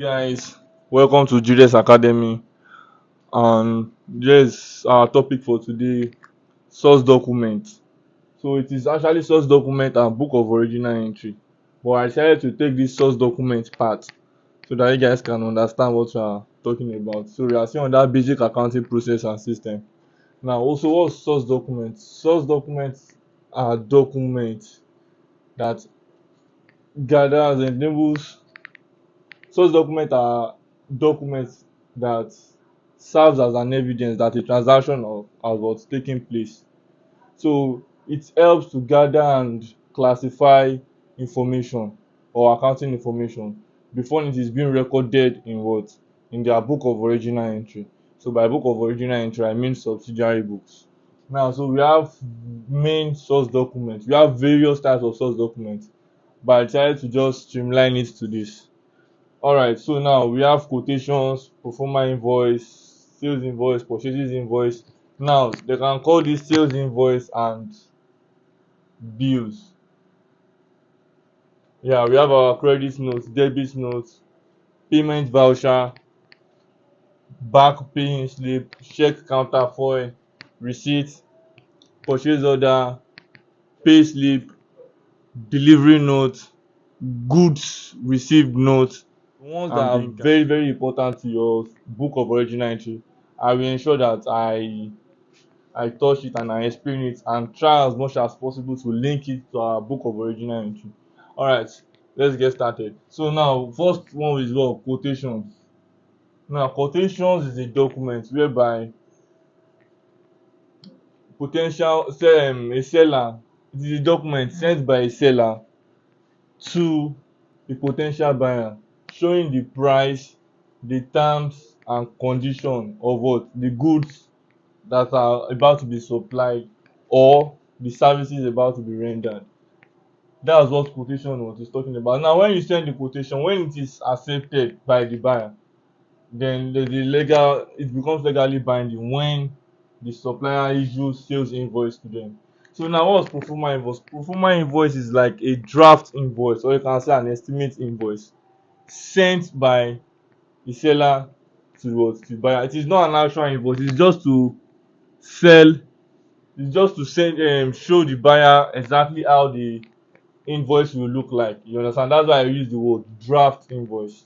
Guys, welcome to Julius Academy. And yes, our topic for today: source document. So it is actually source document and book of original entry, but I decided to take this source document part so that you guys can understand what we are talking about. So we are seeing on that basic accounting process and system. Now, also, what's source documents? Source documents are documents that gathers and enables. Source documents are documents that serves as an evidence that a transaction has was taking place. So it helps to gather and classify information or accounting information before it is being recorded in what? In their book of original entry. So by book of original entry, I mean subsidiary books. Now, so we have main source documents. We have various types of source documents, but I decided to just streamline it to this. Alright, so now we have quotations, pro forma invoice, sales invoice, purchases invoice. Now they can call this sales invoice and bills. Yeah, we have our credit notes, debit notes, payment voucher, back paying slip, check counterfoil, receipt, purchase order, pay slip, delivery note, goods received note. Ones that are very important to your book of original entry. I will ensure that I touch it and I explain it and try as much as possible to link it to our book of original entry. Alright, let's get started. So now first one is what? Quotations. Now quotations is a document whereby a seller, it is a document sent by a seller to a potential buyer showing the price, the terms and condition of what? The goods that are about to be supplied or the services about to be rendered. That's what quotation note is talking about. Now when you send the quotation, when it is accepted by the buyer, then it becomes legally binding when the supplier issues sales invoice to them. So now what's pro forma invoice? Pro forma invoice is like a draft invoice, or you can say an estimate invoice sent by the seller to what? To the buyer. It is not an actual invoice, it's just to sell it's just to send show the buyer exactly how the invoice will look like. You understand? That's why I use the word draft invoice.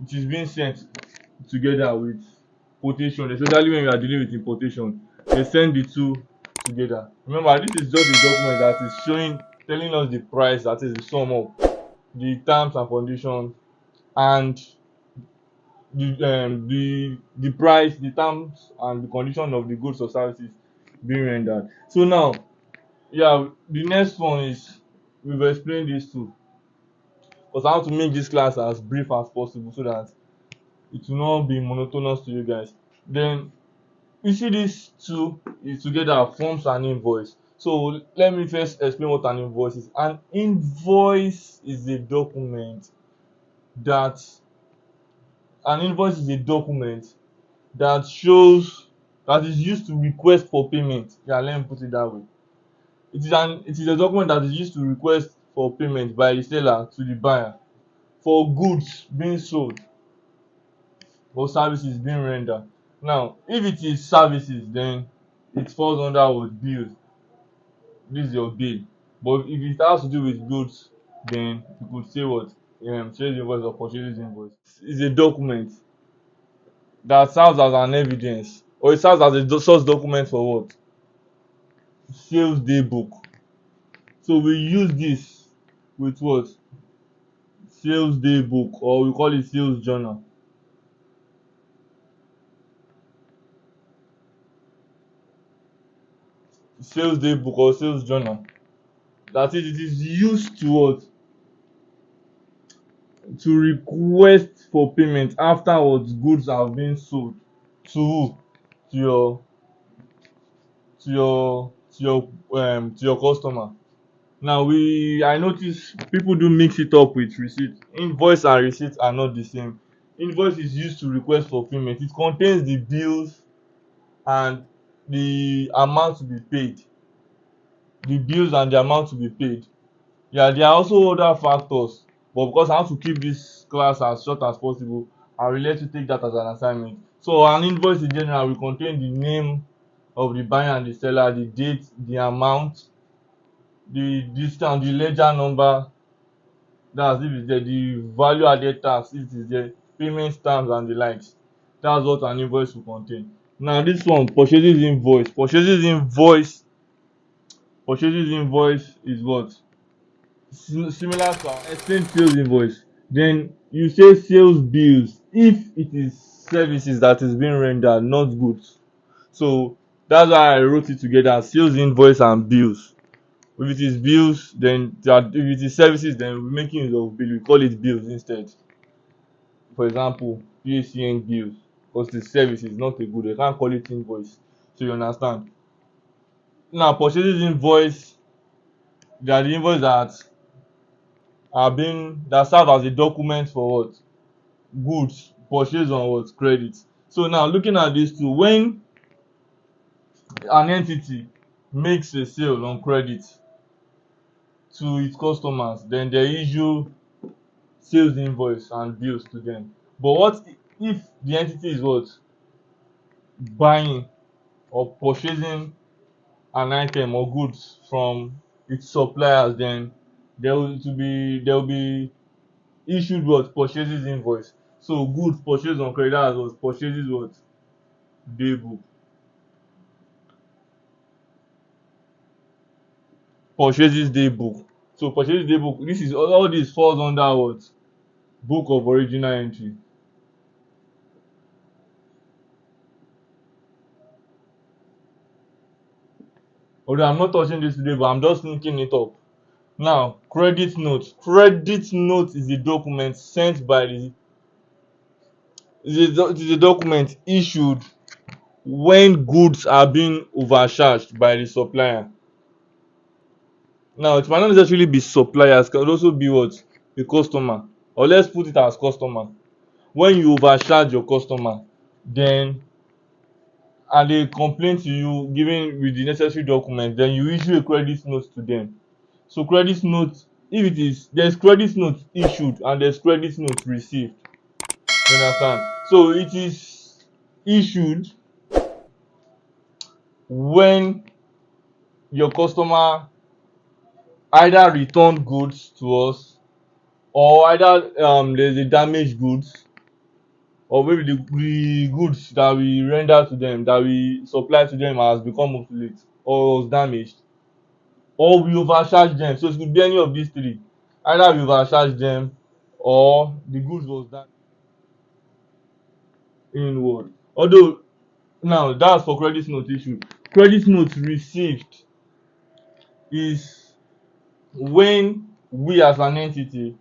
It is being sent together with quotation, especially when you are dealing with importation. They send the two together. Remember, this is just a document that is telling us the price, that is the sum of the terms and conditions, and the price, the terms and the condition of the goods or services being rendered. So now, yeah, the next one is we've explained this too, because I want to make this class as brief as possible so that it will not be monotonous to you guys. Then you see these two is together forms an invoice. So let me first explain what an invoice is. An invoice is a document that an invoice is a document that shows that is used to request for payment. Yeah, let me put it that way. It is a document that is used to request for payment by the seller to the buyer for goods being sold or services being rendered. Now, if it is services, then it falls under what? Bills. This is your bill. But if it has to do with goods, then you could say what? Sales invoice or purchases invoice. It's a document that serves as an evidence, or it serves as a source document for what? Sales day book. So we use this with what? Sales day book, or we call it sales journal. Sales day book or sales journal. That is, it is used to what? To request for payment afterwards goods have been sold to who? To your to your customer. Now I notice people do mix it up with receipt. Invoice and receipt are not the same. Invoice is used to request for payment. It contains the bills and the amount to be paid. The bills and the amount to be paid. Yeah, there are also other factors but because I want to keep this class as short as possible, I will let you take that as an assignment. So an invoice in general will contain the name of the buyer and the seller, the date, the amount, the distance, the ledger number, that's if it's there, the value added tax if it is there, payment terms and the likes. That's what an invoice will contain. Now this one, purchases invoice. Purchases invoice is what? Similar to our explain sales invoice. Then you say sales bills if it is services that is being rendered, not goods. So that's why I wrote it together as sales invoice and bills. If it is bills, then if it is services, then we're making use of bill. We call it bills instead. For example, PACN bills, because the service is not a good. They can't call it invoice. So you understand. Now purchases invoice, they are the invoice that serve as a document for what? Goods purchased on what? Credit. So now looking at these two, when an entity makes a sale on credit to its customers, then they issue sales invoice and bills to them. But what if the entity is what? Buying or purchasing an item or goods from its suppliers, then there will be issued what? Purchases invoice. So goods purchased on credit, as was purchases what? Day book. Purchases day book. So purchases day book, this is all this falls under what? Book of original entry. Although I'm not touching this today, but I'm just looking it up. Now, credit note. Credit note is a document sent by the it is a document issued when goods are being overcharged by the supplier. Now, it might not necessarily be suppliers, it can also be what? The customer. Or let's put it as customer. When you overcharge your customer, then and they complain to you, giving with the necessary documents, then you issue a credit note to them. So credit note, if it is there's credit note issued and there's credit note received. You understand? So it is issued when your customer either return goods to us, or either there's a damaged goods, or maybe the goods that we render to them, that we supply to them, has become obsolete or was damaged, or we overcharge them. So it could be any of these three. Either we overcharge them, or the goods was damaged inward. Although now that's for credit note issue. Credit note received is when we as an entity,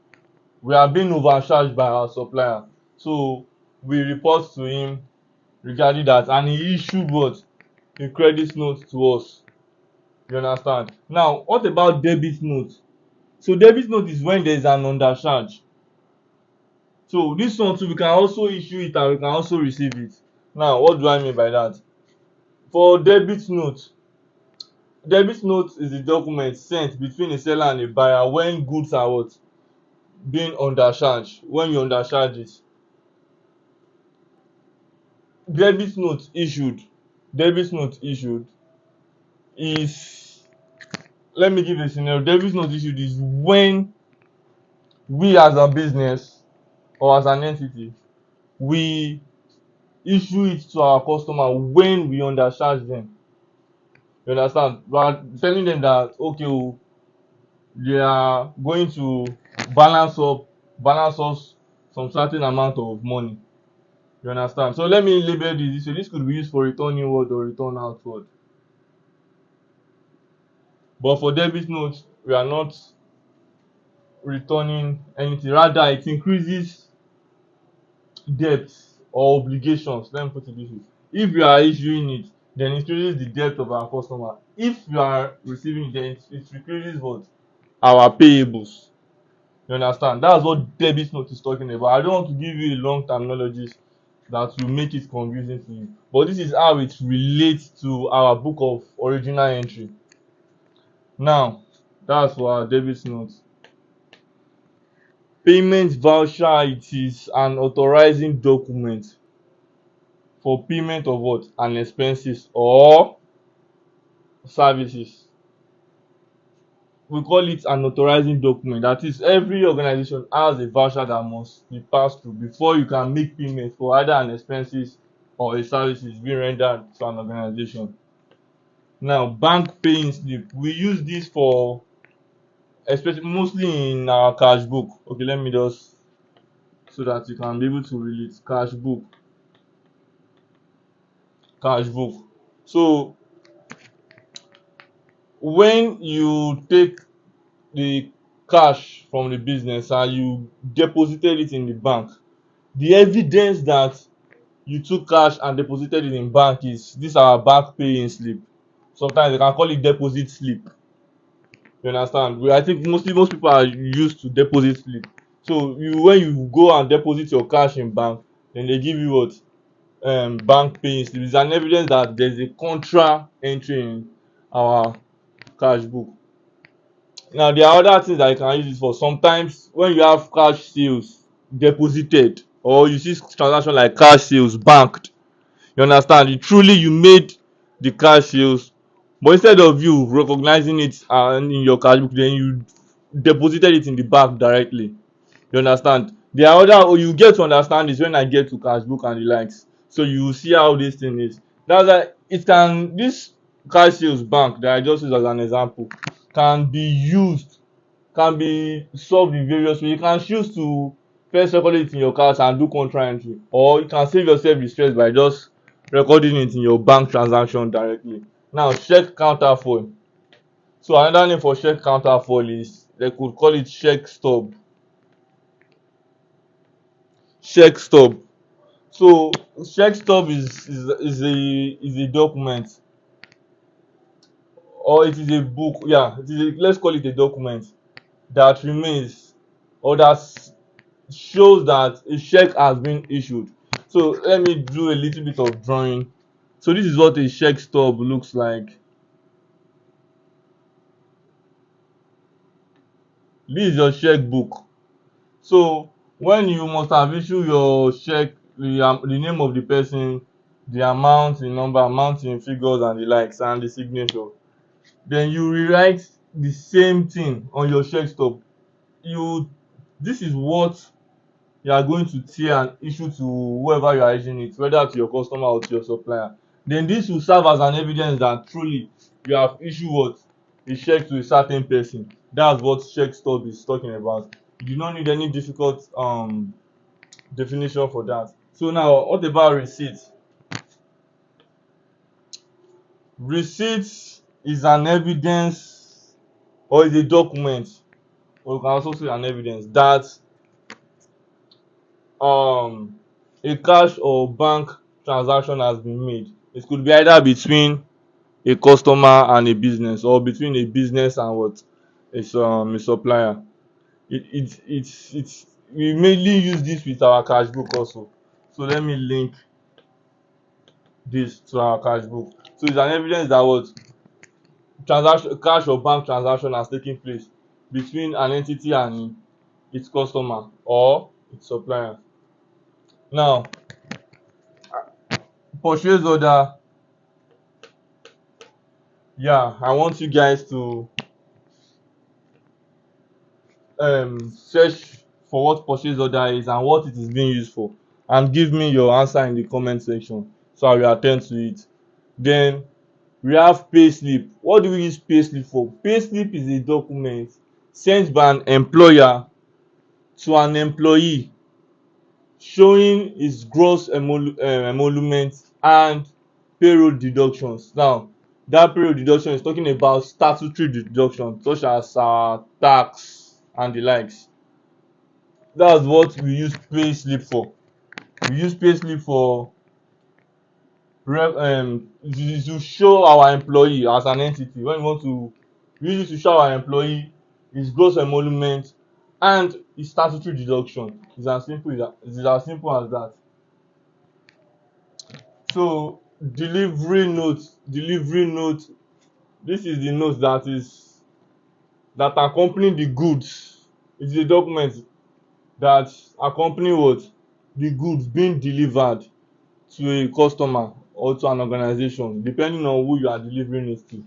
we are being overcharged by our supplier. So we report to him regarding that, and he issued what? A credit note to us. You understand? Now, what about debit note? So debit note is when there is an undercharge. So this one too, we can also issue it and we can also receive it. Now, what do I mean by that? For debit note is the document sent between a seller and a buyer when goods are what? Being undercharged. When you undercharge it. Debit note issued. Debit note issued is, let me give a scenario. Debit note issued is when we as a business or as an entity, we issue it to our customer when we undercharge them. You understand? We are telling them that okay, they are going to balance us some certain amount of money. You understand? So let me label this. So this could be used for return inward or return outward. But for debit note, we are not returning anything. Rather, it increases debts or obligations. Let me put it this way. If you are issuing it, then it increases the debt of our customer. If you are receiving it, then it increases what? Our payables. You understand? That's what debit note is talking about. I don't want to give you a long terminologies that will make it confusing to you. But this is how it relates to our book of original entry. Now, that's for our debit note. Payment voucher, it is an authorizing document for payment of what? An expenses or services. We call it an authorizing document. That is, every organization has a voucher that must be passed through before you can make payment for either an expenses or a services being rendered to an organization. Now, bank paying slip, we use this for, especially mostly in our cash book. Okay, let me just, so that you can be able to relate. Cash book, cash book. So when you take the cash from the business and you deposited it in the bank, the evidence that you took cash and deposited it in bank is this our bank paying slip. Sometimes they can call it deposit slip. You understand? I think most people are used to deposit slip. So when you go and deposit your cash in bank, then they give you what? Bank paying slip. It's an evidence that there's a contra entry in our cash book. Now there are other things that you can use it for. Sometimes when you have cash sales deposited, or you see transaction like cash sales banked, you understand, you made the cash sales, but instead of you recognizing it and in your cash book, then you deposited it in the bank directly. You understand? The other, or you get to understand is when I get to cash book and the likes, so you see how this thing is. That's why it can, this cash sales bank that I just use as an example, can be used, can be solved in various ways. You can choose to first record it in your cash and do contra entry, or you can save yourself the stress by just recording it in your bank transaction directly. Now, check counterfoil. So another name for check counterfoil is, they could call it check stub. Check stub. So check stub is a document, or it is a book. Yeah, it is let's call it a document that remains, or that shows that a check has been issued. So let me do a little bit of drawing. So this is what a check stub looks like. This is your checkbook. So when you must have issued your check, the name of the person, the amount in number, amount in figures and the likes, and the signature, then you rewrite the same thing on your check stub. You This is what you are going to tear and issue to whoever you are issuing it, whether to your customer or to your supplier. Then this will serve as an evidence that truly you have issued what? A check to a certain person. That's what check stub is talking about. You do not need any difficult definition for that. So now, what about receipt? Receipt is an evidence, or is a document, or you can also say an evidence that um a cash or bank transaction has been made. It could be either between a customer and a business, or between a business and what? A supplier. It's we mainly use this with our cash book also. So let me link this to our cash book. So it's an evidence that what? Transaction, cash or bank transaction has taken place between an entity and its customer or its supplier. Now, purchase order. Yeah, I want you guys to search for what purchase order is and what it is being used for, and give me your answer in the comment section, so I will attend to it. Then we have payslip. What do we use payslip for? Payslip is a document sent by an employer to an employee showing his gross emolument and payroll deductions. Now, that payroll deduction is talking about statutory deductions such as tax and the likes. That's what we use payslip for. We use payslip for to show our employee as an entity. When we want to, we use it to show our employee his gross emolument and his statutory deduction. It's as simple as that. It's as simple as that. So delivery note. This is the note that accompany the goods. It's a document that accompany what the goods being delivered to a customer or to an organization, depending on who you are delivering it to.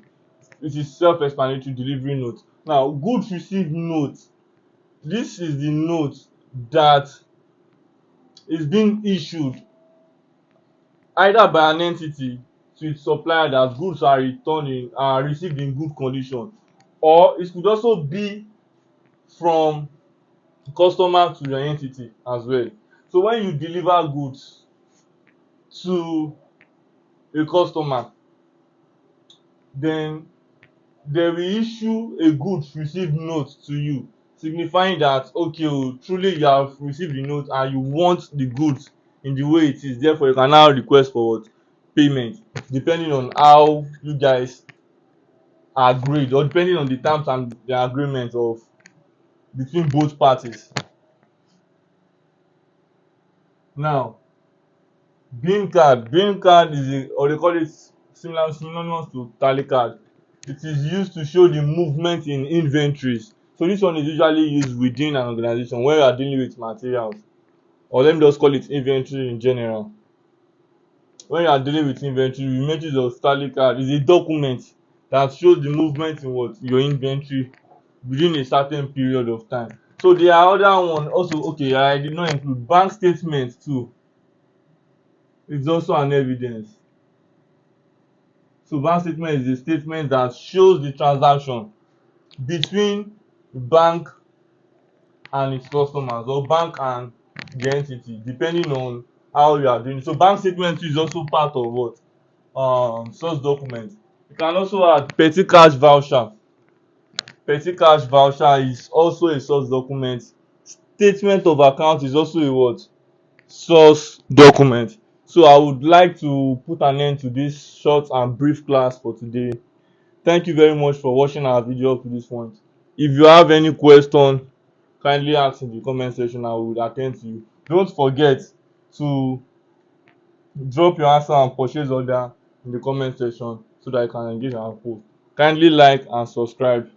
It is self-explanatory, delivery note. Now, goods received note. This is the note that is being issued either by an entity to its supplier that goods are received in good condition, or it could also be from customer to your entity as well. So when you deliver goods to a customer, then they will issue a goods received note to you, signifying that okay truly you have received the note and you want the goods in the way it is. Therefore you can now request for what payment, depending on how you guys agreed, or depending on the terms and the agreement of between both parties. Now, bean card is a, or they call it synonymous to tally card. It is used to show the movement in inventories. So this one is usually used within an organization when you are dealing with materials, or let me just call it inventory in general. When you are dealing with inventories of tally card is a document that shows the movement in what your inventory within a certain period of time. So there are other one also. Okay, I did not include bank statement too. It's also an evidence. So bank statement is a statement that shows the transaction between bank and its customers, or bank and the entity, depending on how you are doing it. So bank statement is also part of what source document. You can also add petty cash voucher. Petty cash voucher is also a source document. Statement of account is also a what source document. So I would like to put an end to this short and brief class for today. Thank you very much for watching our video up to this point. If you have any question, kindly ask in the comment section. I will attend to you. Don't forget to drop your answer and purchase order in the comment section so that I can engage our post. Kindly like and subscribe.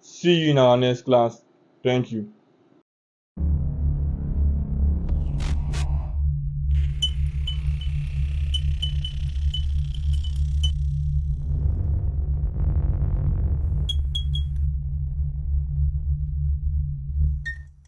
See you in our next class. Thank you.